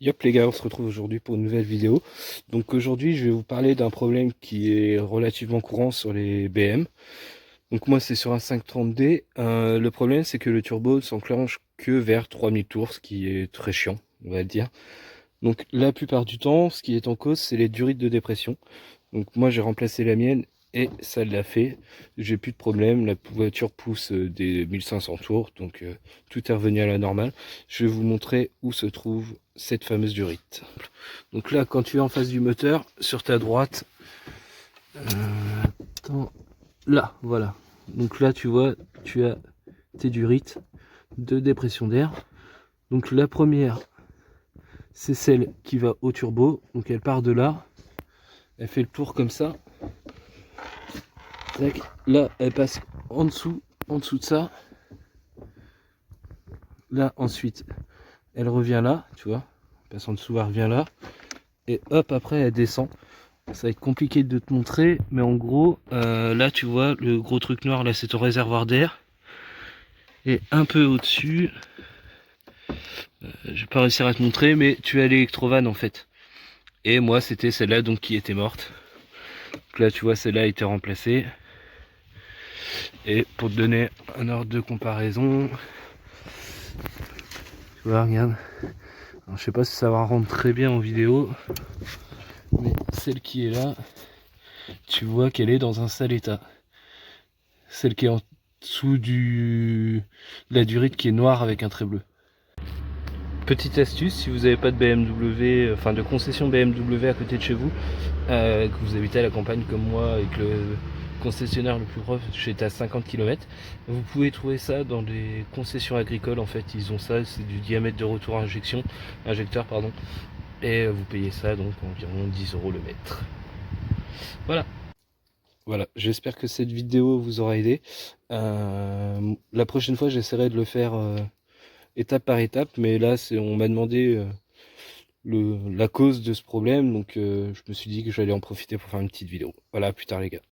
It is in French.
Yop les gars, on se retrouve aujourd'hui pour une nouvelle vidéo. Donc aujourd'hui je vais vous parler d'un problème qui est relativement courant sur les BM. Donc moi c'est sur un 530D. Le problème c'est que le turbo ne s'enclenche que vers 3000 tours, ce qui est très chiant, on va dire. Donc la plupart du temps, ce qui est en cause c'est les durites de dépression. Donc moi j'ai remplacé la mienne et ça l'a fait. J'ai plus de problème, la voiture pousse des 1500 tours, donc tout est revenu à la normale. Je vais vous montrer où se trouve cette fameuse durite. Donc là, quand tu es en face du moteur, sur ta droite, attends, là, voilà. Donc là, tu vois, tu as tes durites de dépression d'air. Donc la première, c'est celle qui va au turbo. Donc elle part de là, elle fait le tour comme ça. Tac. Là, elle passe en dessous de ça. Là, ensuite, elle revient là, tu vois. Elle passe en dessous, elle revient là. Et hop, après, elle descend. Ça va être compliqué de te montrer, mais en gros, là, tu vois, le gros truc noir, là, c'est ton réservoir d'air. Et un peu au-dessus, je vais pas réussir à te montrer, mais tu as l'électrovanne, en fait. Et moi, c'était celle-là, donc, qui était morte. Donc là, tu vois, celle-là a été remplacée. Et pour te donner un ordre de comparaison, tu vois, regarde. Alors, je sais pas si ça va rendre très bien en vidéo, mais celle qui est là, tu vois qu'elle est dans un sale état. Celle qui est en dessous de la durite qui est noire avec un trait bleu. Petite astuce, si vous n'avez pas de BMW, enfin de concession BMW à côté de chez vous, que vous habitez à la campagne comme moi et que le concessionnaire le plus proche est à 50 km, vous pouvez trouver ça dans les concessions agricoles. En fait, ils ont ça, c'est du diamètre de retour injecteur pardon, et vous payez ça donc environ 10 € le mètre. Voilà. Voilà, j'espère que cette vidéo vous aura aidé. La prochaine fois, j'essaierai de le faire étape par étape, mais là, on m'a demandé la cause de ce problème, donc je me suis dit que j'allais en profiter pour faire une petite vidéo. Voilà, à plus tard les gars.